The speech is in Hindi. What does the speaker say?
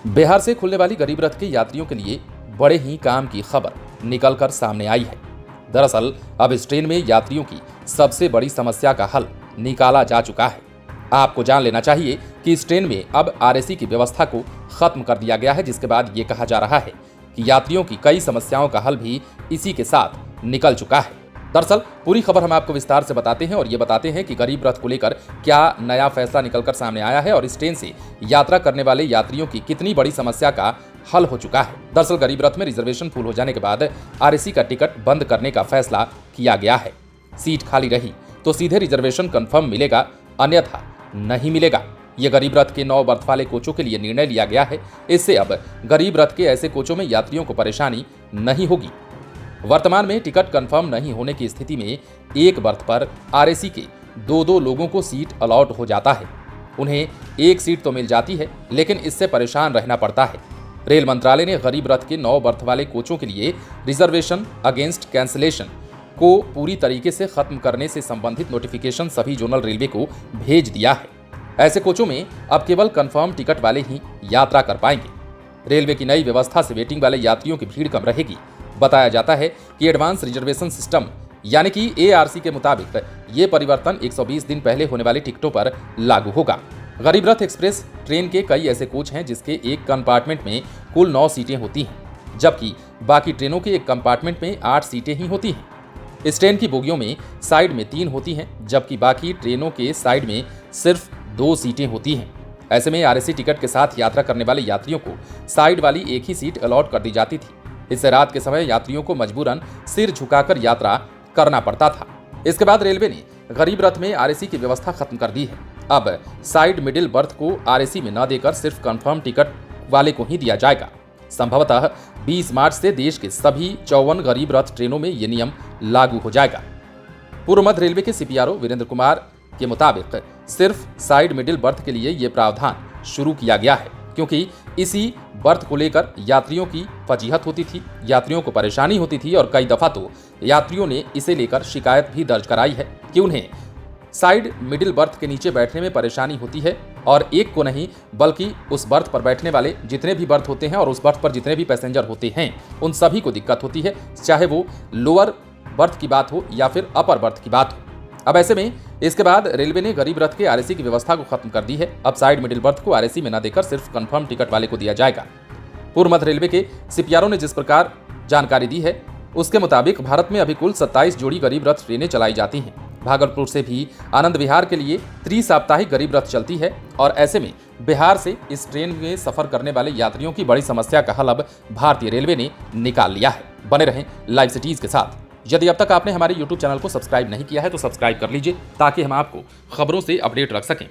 बिहार से खुलने वाली गरीब रथ के यात्रियों के लिए बड़े ही काम की खबर निकलकर सामने आई है। दरअसल अब इस ट्रेन में यात्रियों की सबसे बड़ी समस्या का हल निकाला जा चुका है। आपको जान लेना चाहिए कि इस ट्रेन में अब आरएसी की व्यवस्था को खत्म कर दिया गया है, जिसके बाद ये कहा जा रहा है कि यात्रियों की कई समस्याओं का हल भी इसी के साथ निकल चुका है। दरअसल पूरी खबर हम आपको विस्तार से बताते हैं और ये बताते हैं कि गरीब रथ को लेकर क्या नया फैसला निकलकर सामने आया है और इस ट्रेन से यात्रा करने वाले यात्रियों की कितनी बड़ी समस्या का हल हो चुका है। दरअसल गरीब रथ में रिजर्वेशन फुल हो जाने के बाद आरएसी का टिकट बंद करने का फैसला किया गया है। सीट खाली रही तो सीधे रिजर्वेशन कंफर्म मिलेगा, अन्यथा नहीं मिलेगा। ये गरीब रथ के 9 बर्थ वाले कोचों के लिए निर्णय लिया गया है। इससे अब गरीब रथ के ऐसे कोचों में यात्रियों को परेशानी नहीं होगी। वर्तमान में टिकट कंफर्म नहीं होने की स्थिति में एक बर्थ पर आरएसी के 2-2 लोगों को सीट अलॉट हो जाता है। उन्हें एक सीट तो मिल जाती है, लेकिन इससे परेशान रहना पड़ता है। रेल मंत्रालय ने गरीब रथ के 9 बर्थ वाले कोचों के लिए रिजर्वेशन अगेंस्ट कैंसिलेशन को पूरी तरीके से खत्म करने से संबंधित नोटिफिकेशन सभी जोनल रेलवे को भेज दिया है। ऐसे कोचों में अब केवल कंफर्म टिकट वाले ही यात्रा कर पाएंगे। रेलवे की नई व्यवस्था से वेटिंग वाले यात्रियों की भीड़ कम रहेगी। बताया जाता है कि एडवांस रिजर्वेशन सिस्टम यानी कि एआरसी के मुताबिक ये परिवर्तन 120 दिन पहले होने वाली टिकटों पर लागू होगा। गरीब रथ एक्सप्रेस ट्रेन के कई ऐसे कोच हैं जिसके एक कंपार्टमेंट में कुल 9 सीटें होती हैं, जबकि बाकी ट्रेनों के एक कंपार्टमेंट में 8 सीटें ही होती हैं। इस ट्रेन की बोगियों में साइड में 3 होती हैं, जबकि बाकी ट्रेनों के साइड में सिर्फ 2 सीटें होती हैं। ऐसे में आरएसी टिकट के साथ यात्रा करने वाले यात्रियों को साइड वाली एक ही सीट अलॉट कर दी जाती थी। इससे रात के समय यात्रियों को मजबूरन सिर झुकाकर यात्रा करना पड़ता था। इसके बाद रेलवे ने गरीब रथ में आरएसी की व्यवस्था खत्म कर दी है। अब साइड मिडिल बर्थ को आरएसी में न देकर सिर्फ कंफर्म टिकट वाले को ही दिया जाएगा। संभवतः 20 मार्च से देश के सभी 54 गरीब रथ ट्रेनों में ये नियम लागू हो जाएगा। पूर्व मध्य रेलवे के सीपीआरओ वीरेंद्र कुमार के मुताबिक सिर्फ साइड मिडिल बर्थ के लिए ये प्रावधान शुरू किया गया है, क्योंकि इसी बर्थ को लेकर यात्रियों की फजीहत होती थी, यात्रियों को परेशानी होती थी और कई दफा तो यात्रियों ने इसे लेकर शिकायत भी दर्ज कराई है कि उन्हें साइड मिडिल बर्थ के नीचे बैठने में परेशानी होती है और एक को नहीं बल्कि उस बर्थ पर बैठने वाले जितने भी बर्थ होते हैं और उस बर्थ पर जितने भी पैसेंजर होते हैं उन सभी को दिक्कत होती है, चाहे वो लोअर बर्थ की बात हो या फिर अपर बर्थ की बात हो। अब ऐसे में इसके बाद रेलवे ने गरीब रथ के आरएसी की व्यवस्था को खत्म कर दी है। अब साइड मिडिल बर्थ को आरएसी में न देकर सिर्फ कंफर्म टिकट वाले को दिया जाएगा। पूर्व मध्य रेलवे के सीपीआरओ ने जिस प्रकार जानकारी दी है उसके मुताबिक भारत में अभी कुल 27 जोड़ी गरीब रथ ट्रेनें चलाई जाती हैं। भागलपुर से भी आनंद विहार के लिए त्रि-साप्ताहिक गरीब रथ चलती है और ऐसे में बिहार से इस ट्रेन में सफर करने वाले यात्रियों की बड़ी समस्या का हल अब भारतीय रेलवे ने निकाल लिया है। बने रहें लाइव सिटीज के साथ। यदि अब तक आपने हमारे YouTube चैनल को सब्सक्राइब नहीं किया है तो सब्सक्राइब कर लीजिए ताकि हम आपको खबरों से अपडेट रख सकें।